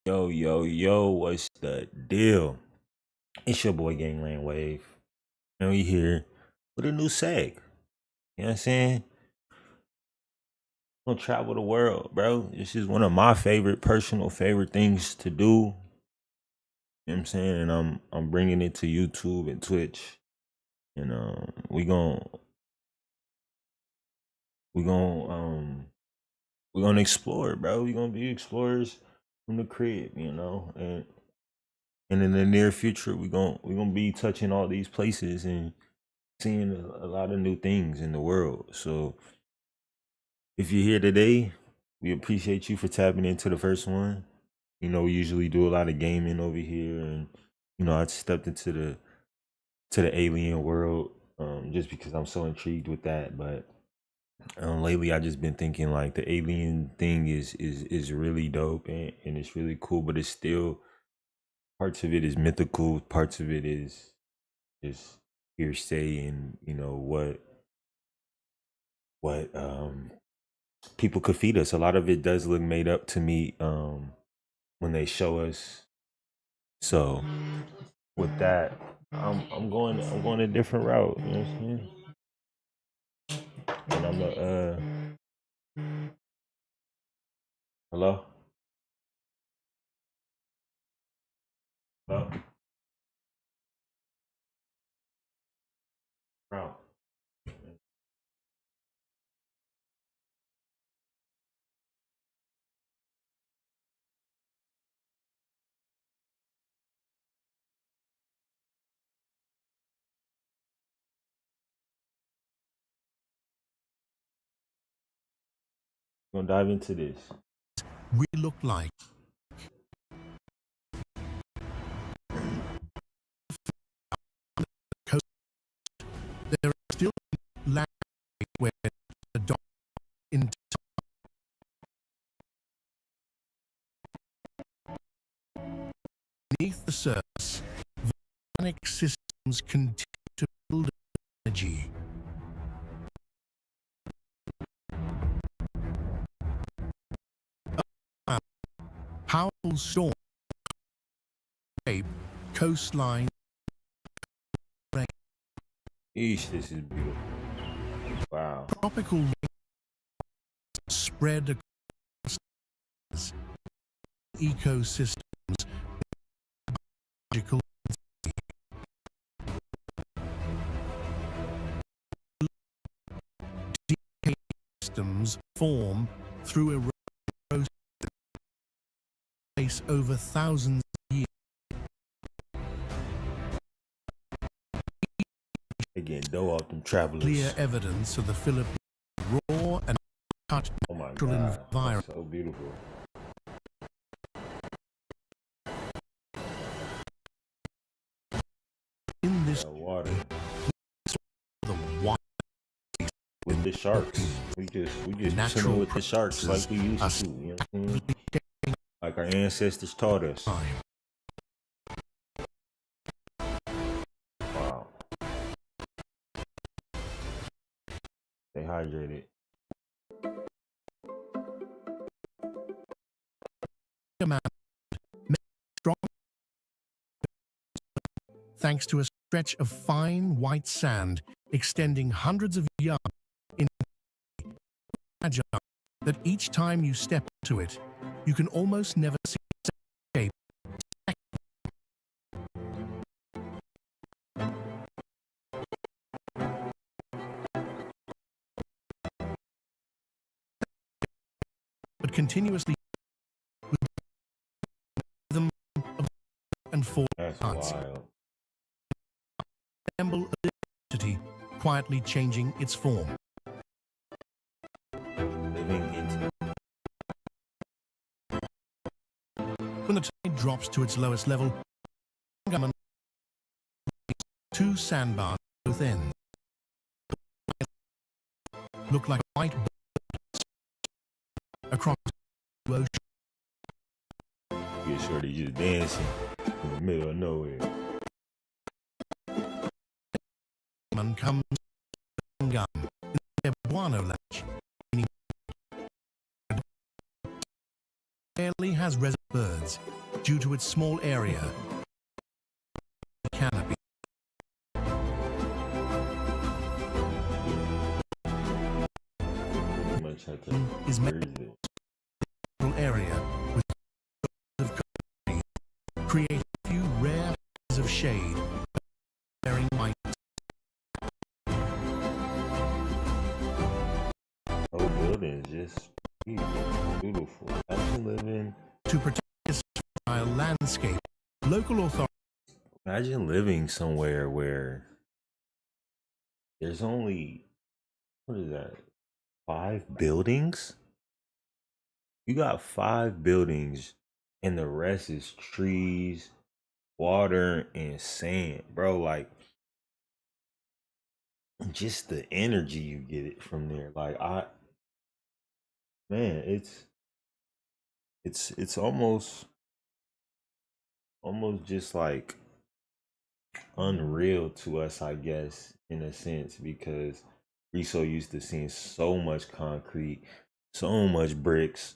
Yo, yo, yo, what's the deal? It's your boy Gangland Wave. And we here with a new seg. You know what I'm saying? Gonna travel the world, bro. This is one of my personal favorite things to do. You know what I'm saying? And I'm bringing it to YouTube and Twitch. And we gonna explore, bro. We gonna be explorers from the crib, and in the near future we gonna be touching all these places and seeing a lot of new things in the world. So if you're here today, we appreciate you for tapping into the first one. We usually do a lot of gaming over here, and I stepped into the alien world just because I'm so intrigued with that. But lately, I just been thinking like the alien thing is really dope and it's really cool, but it's still parts of it is mythical, parts of it is just hearsay, and what people could feed us. A lot of it does look made up to me when they show us. So with that, I'm going a different route. You know what I'm saying? And I'm a hello, hello, bro. Gonna dive into this. We look like there are still lands where the dog in beneath the surface, volcanic systems continue to build energy. Powerful storm shape coastline. Eesh, this is beautiful. Wow. Tropical rain spread across ecosystems. Magical systems form through erosion place over thousands of years. Again, dough off them travelers. Clear evidence of the Philippines' raw and untouched natural environment. So beautiful. In this Water the wild with the sharks. We just chilling with the sharks like we used to. You know what I'm saying? Like our ancestors taught us. Wow. Stay hydrated. Thanks to a stretch of fine white sand extending hundreds of yards in agile that each time you step into it, you can almost never see escape. But continuously rhythm and four parts. Resemble electricity, quietly changing its form. When the tide drops to its lowest level, two sandbars at both ends look like white balls across the ocean. Get shorty just dancing in the middle of nowhere. Comes gum in the guano latch, barely has resident birds due to its small area canopy. Is made area with of canopy, create a few rare pieces of shade bearing white. Whole building is just beautiful. Imagine living To protect this fertile landscape, local authorities Imagine living somewhere where there's only, what is that, 5 buildings? You got 5 buildings and the rest is trees, water, and sand, bro. Like, just the energy you get it from there. Like, man, it's almost just like unreal to us, I guess, in a sense, because we so used to seeing so much concrete, so much bricks,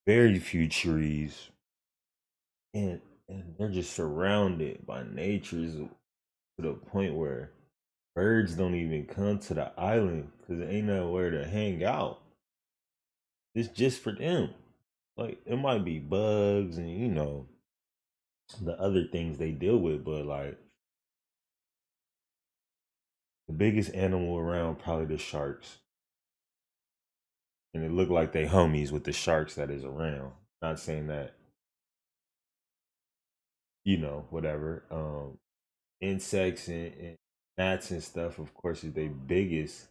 very few trees, and they're just surrounded by nature to the point where birds don't even come to the island because there ain't nowhere to hang out. It's just for them. Like, it might be bugs and the other things they deal with, but like the biggest animal around probably the sharks. And it looked like they homies with the sharks that is around. Not saying that, whatever. Insects and gnats and stuff, of course, is their biggest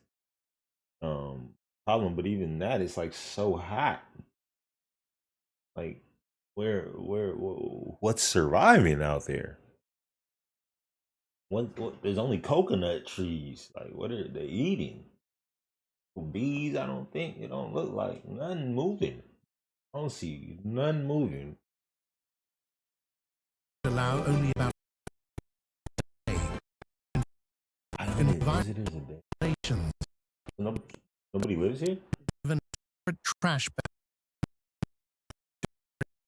problem. But even that, it's like so hot. Like, what's surviving out there? What there's only coconut trees. Like, what are they eating? Bees? I don't think. It don't look like nothing moving. I don't see none moving. allow only about I don't know, visitors a day. Nobody lives here? Even trash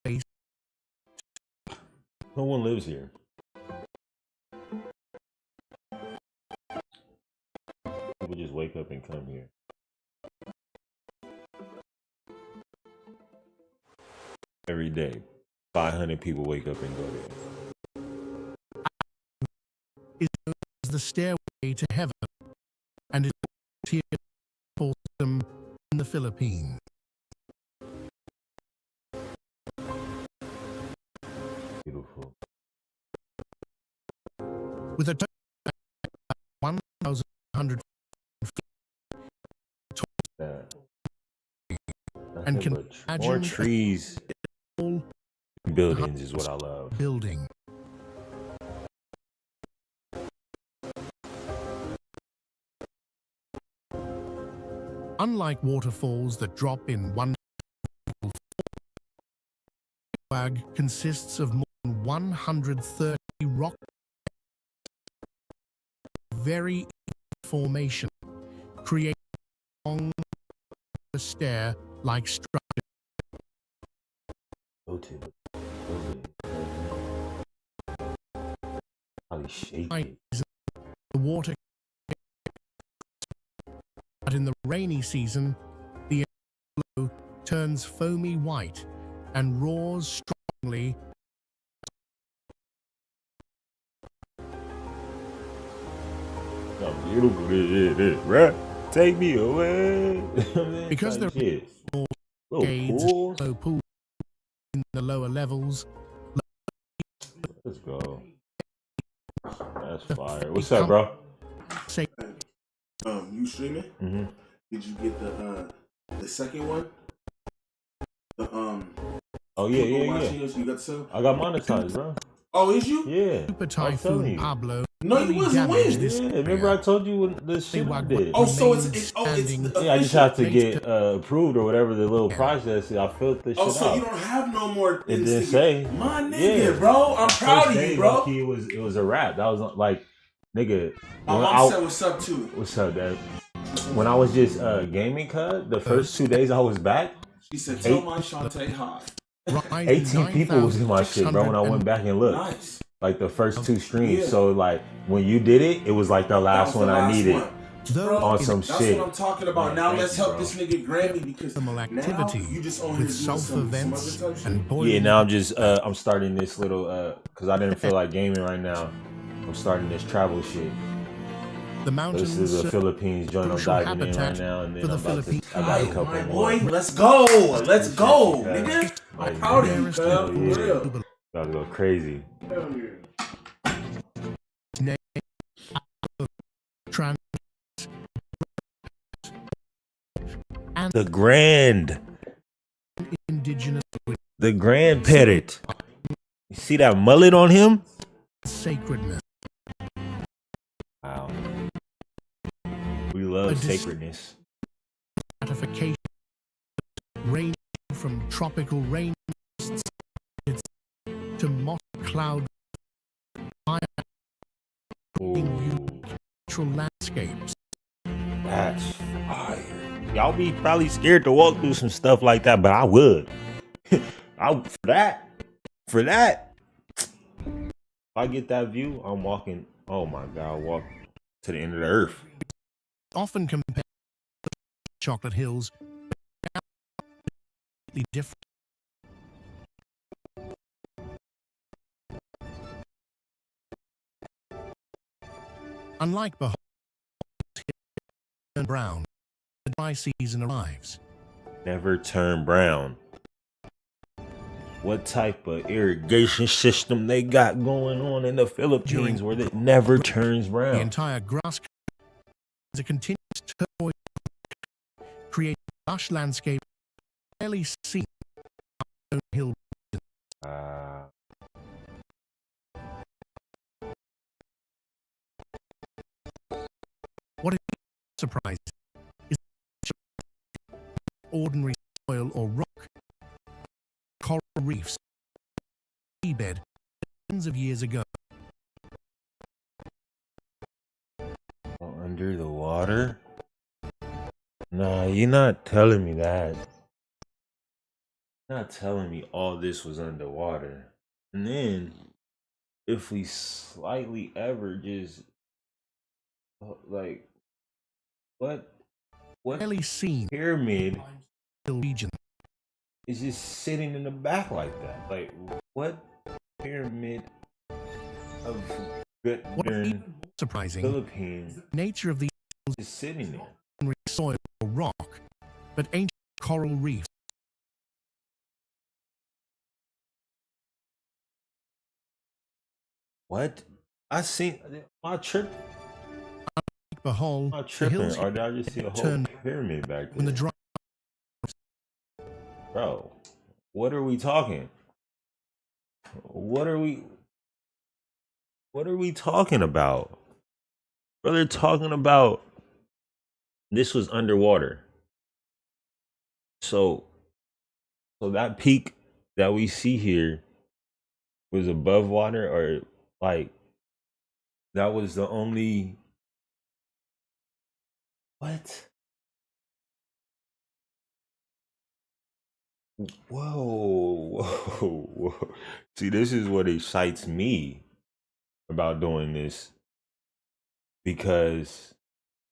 bag. No one lives here. People just wake up and come here. Every day, 500 people wake up and go there. Is the stairway to heaven, and is here for them in the Philippines. Beautiful. With a total of 1,100 and can imagine more trees, buildings is what I love. Building. Unlike waterfalls that drop in one, Gvnglvnd consists of more than 130 rock very formation, creating a long stair-like structure. Go to probably shake it. The water, but in the rainy season, the flow turns foamy white and roars strongly. How beautiful it is, right? Take me away. Because there are low pools in the lower levels. Let's go. That's fire. What's up, bro? Say, you streaming? Mm-hmm. Did you get the second one? Oh yeah. You got some? I got monetized, bro. Oh, is you? Yeah. Super Typhoon Pablo. No, you wasn't with. Yeah, remember I told you what the shit I did. Oh, so it's the yeah, I just have to get approved or whatever the little process is. I filled this shit out. Oh, so you don't have no more. It didn't say. My nigga, bro. I'm proud of you, bro. It was a rap. That was like, nigga. My mom said what's up too. What's up, Dad? When I was just gaming, the first 2 days I was back. She said, "Tell my Shantae hi." rising 18 people was in my shit, bro, when I went back and looked. Nice. Like the first 2 streams. So like when you did it, it was like the last one I needed. On some That's shit. what I'm talking about. Man, now let's help bro. this nigga Grammy because activity now you just on with here sulfur doing vents some other type and shit. boiling. Yeah, now I'm just I'm starting this little because I didn't feel like gaming right now. I'm starting this travel shit. The So mountains this is the Philippines joint I'm crucial diving in right now, and then for I'm the about to. I got a Alright, couple my more. boy, let's go. Let's go, Yeah. nigga. I'm Like, proud of you, yeah. cuz. For real. About to go crazy. Hell yeah. trans and The grand indigenous parrot. You see that mullet on him? sacredness. Wow. We love sacredness. Stratification ranging from tropical rain to moss cloud natural landscapes. That's fire. Y'all be probably scared to walk through some stuff like that, but I would. For that. If I get that view, I'm walking. Oh my God, I'll walk to the end of the earth. Often compared to chocolate hills, different. Unlike Bahamas, brown, the dry season arrives. Never turn brown. What type of irrigation system they got going on in the Philippines where it never turns brown? The entire grass is a continuous turquoise, creating a lush landscape rarely seen on hill. What is surprising is ordinary soil or rock, coral reefs, seabed millions of years ago. Under the water? Nah, you're not telling me that. You're not telling me all this was underwater. And then, if we slightly ever just like what Rarely seen pyramid region is just sitting in the back like that? Like what pyramid of good surprising Philippines nature of the is sitting there? ordinary soil or rock, but ancient coral reefs. What? I seen my trip. Behold, My the tripping, hills or did I just see a whole pyramid back when the there? dry Bro, what are we talking? What are we talking about? Bro, they're talking about this was underwater. So that peak that we see here was above water, or like that was the only what? Whoa, whoa. See, this is what excites me about doing this, because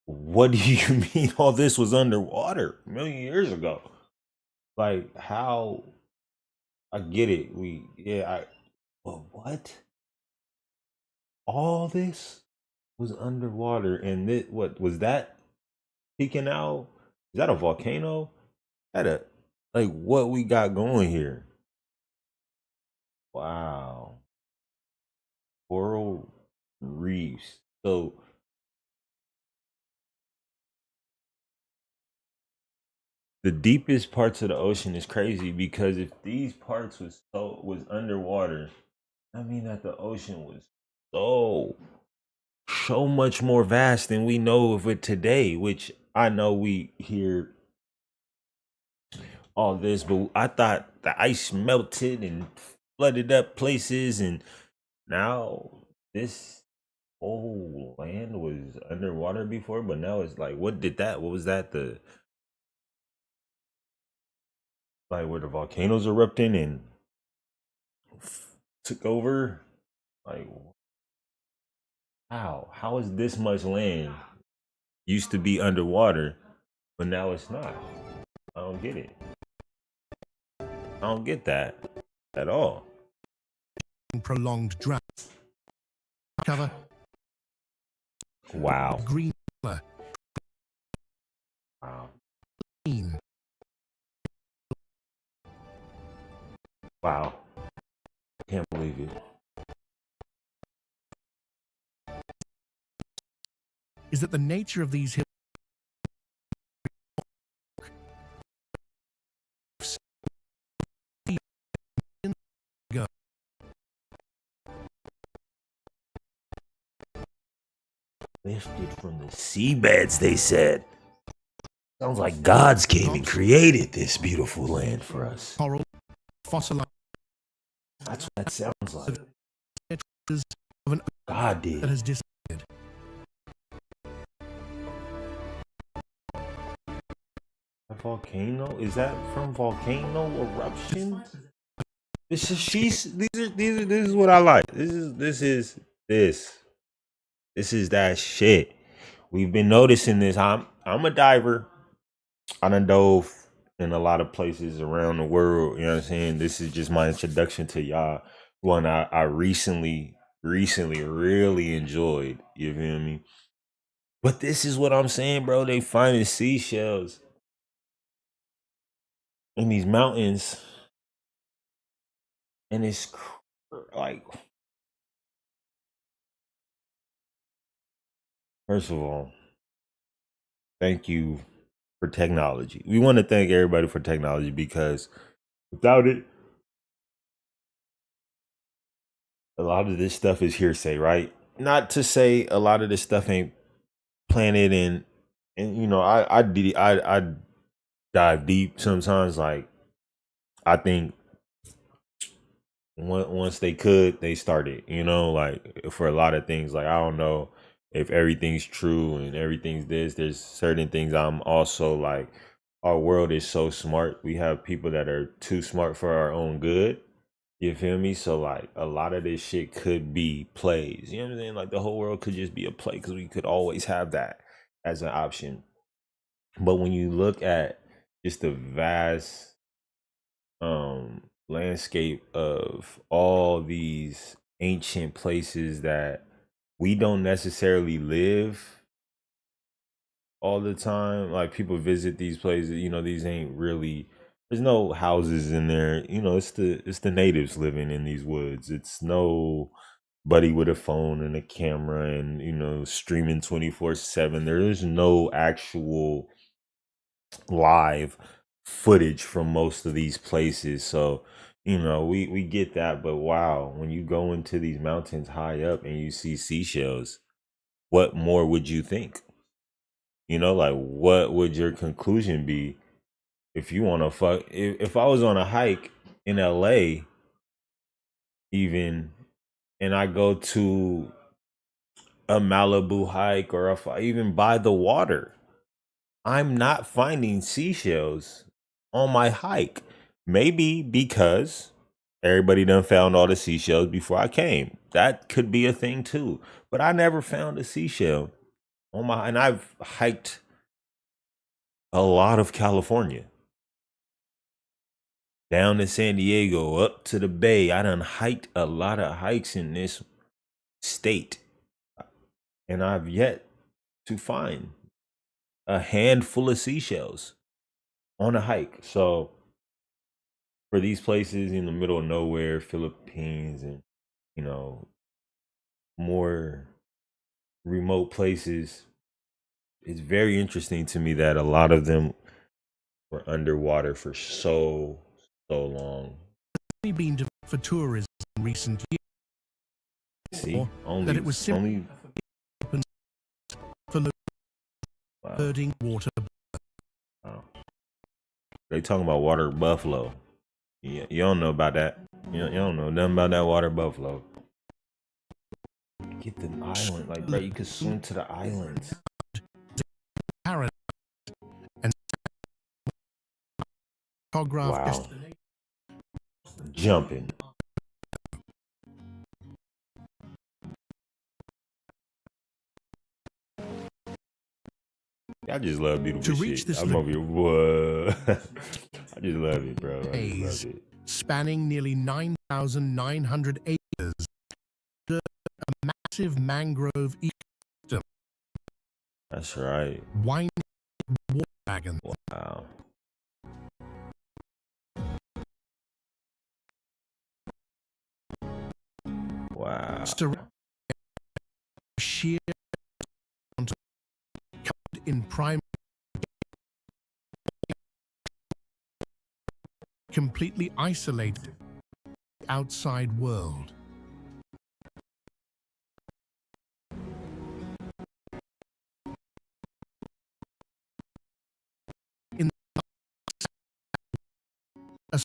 what do you mean all this was underwater a million years ago? Like, how? I get it. But what? All this was underwater, and what was that peeking out? Is that a volcano? Like what we got going here? Wow. Coral reefs. So the deepest parts of the ocean is crazy, because if these parts was underwater, I mean that the ocean was so much more vast than we know of it today, which I know we hear all this, but I thought the ice melted and flooded up places, and now this whole land was underwater before, but now it's like, what was that, like where the volcanoes erupting and took over. Like, how is this much land used to be underwater, but now it's not? I don't get it. I don't get that at all. Prolonged drought. Cover Wow. green color. Wow. Green. Wow. I can't believe it. Is that the nature of these hills? Lifted from the seabeds, they said. Sounds like gods came and created this beautiful land for us. Coral, fossilized That's what that sounds like. of an God did. that has disappeared. A volcano? Is that from volcano eruption? This is what I like. This is that shit. We've been noticing this. I'm a diver. I done dove in a lot of places around the world. You know what I'm saying? This is just my introduction to y'all. One I recently really enjoyed. You feel me? But this is what I'm saying, bro. They finding seashells in these mountains, and it's like, first of all, thank you for technology. We want to thank everybody for technology, because without it, a lot of this stuff is hearsay, right? Not to say a lot of this stuff ain't planted and you know, I dive deep sometimes. Like, I think once they started, you know, like for a lot of things, like I don't know if everything's true and everything's this. There's certain things I'm also like, our world is so smart. We have people that are too smart for our own good. You feel me? So like a lot of this shit could be plays. You know what I'm saying? Like the whole world could just be a play, because we could always have that as an option. But when you look at just the vast landscape of all these ancient places that we don't necessarily live all the time, like people visit these places, you know, these ain't really, there's no houses in there, you know, it's the natives living in these woods. It's no buddy with a phone and a camera and, you know, streaming 24/7. There is no actual live footage from most of these places. So, you know, we get that, but wow, when you go into these mountains high up and you see seashells, what more would you think? You know, like what would your conclusion be if you want to fuck? If I was on a hike in LA, even, and I go to a Malibu hike, or if I even by the water, I'm not finding seashells on my hike. Maybe because everybody done found all the seashells before I came. That could be a thing too. But I never found a seashell on my, and I've hiked a lot of California. Down to San Diego, up to the Bay. I done hiked a lot of hikes in this state. And I've yet to find a handful of seashells on a hike. So for these places in the middle of nowhere, Philippines, and, you know, more remote places, it's very interesting to me that a lot of them were underwater for so long. Only been developed for tourism in recent years. See, only that it was simply only for wow. herding water. Wow. They talking about water buffalo. You don't know about that. You don't know nothing about that water buffalo. Get the island, like, bro, you could swim to the islands. And photographed Wow. yesterday. Jumping. I just love beautiful To reach shit. this I'm over here. What? I just love it, bro. I just maze, love it. spanning nearly 9,900 acres, a massive mangrove ecosystem, That's right. winding water dragons, Wow. Wow. surrounded by sheer mountains covered in prime, completely isolated from the outside world. In a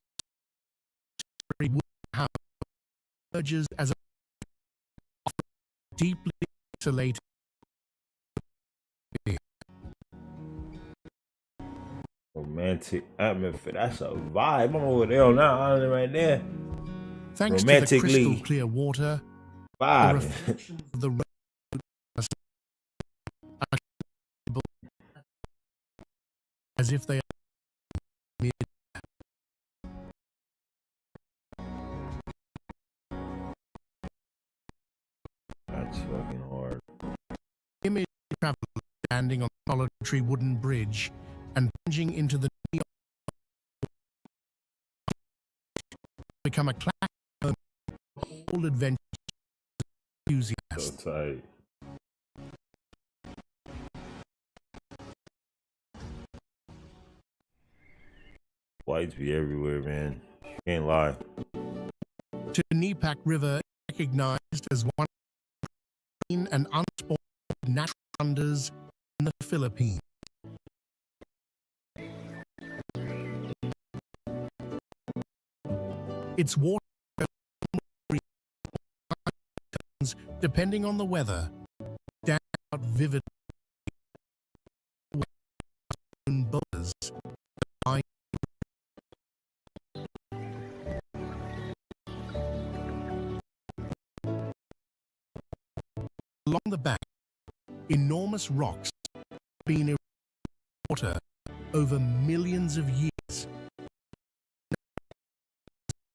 wooden house emerges as a deeply isolated. Romantic atmosphere. That's a vibe. I'm over there on that island right there. Thanks to the crystal Romantically clear water, the vibing. reflection of the rain are as if they are mid. That's fucking hard. Image traveler standing on a solitary wooden bridge and plunging into the neon become a classic moment for all adventure enthusiasts. So tight. Whites be everywhere, man. Can't lie. Tunipak River is recognized as one of the clean and unspoiled natural wonders in the Philippines. Its water depending on the weather, stand out vividly. Boulders lie along the bank. Enormous rocks have been in water over millions of years.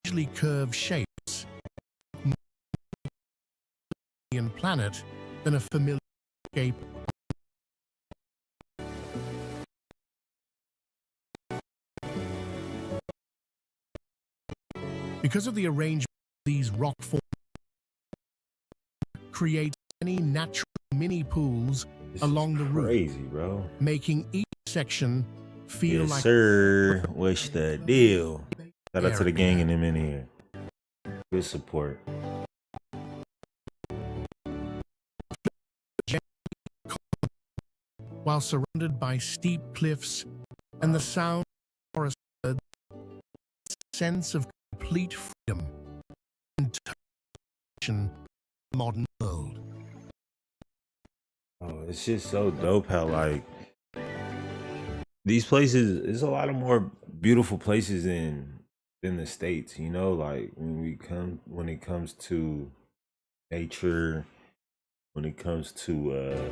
Usually curved shapes, more alien planet than a familiar shape. Because of the arrangement of these rock forms, creates many natural mini pools This along is the route, crazy, bro. making each section feel Yes, like sir. What's the deal? Shout out to the gang area. and them in here. Good support. while surrounded by steep cliffs and the sound of forest birds, a sense of complete freedom and connection to the modern world. Oh, it's just so dope how like these places. There's a lot of more beautiful places in the States. You know, like when it comes to nature, when it comes to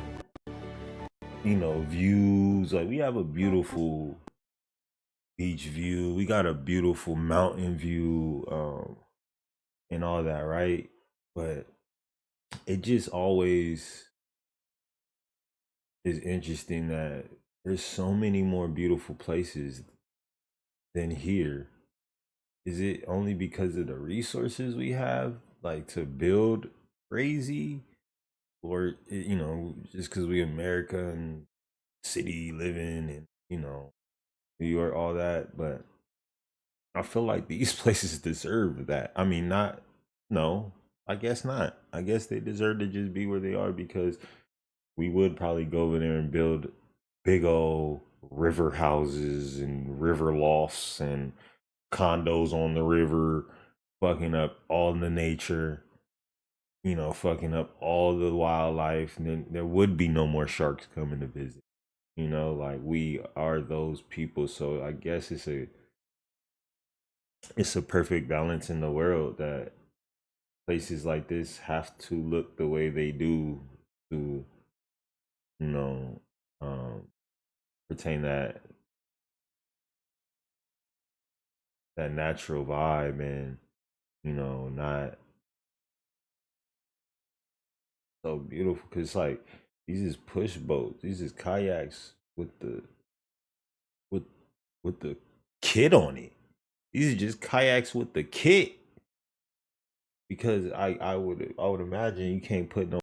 views. Like we have a beautiful beach view. We got a beautiful mountain view, and all that, right? But it just always is interesting that there's so many more beautiful places than here. Is it only because of the resources we have, like to build crazy, or just because we America and city living and New York, all that? But I feel like these places deserve that. I mean, not, no, I guess not. I guess they deserve to just be where they are because we would probably go over there and build big old river houses and river lofts and condos on the river, fucking up all the nature, fucking up all the wildlife. And then there would be no more sharks coming to visit. Like we are those people. So I guess it's a perfect balance in the world that places like this have to look the way they do to, you know, retain that natural vibe, and not so beautiful, because like these is push boats, these is kayaks with with the kit on it. These are just kayaks with the kit, because I would imagine you can't put no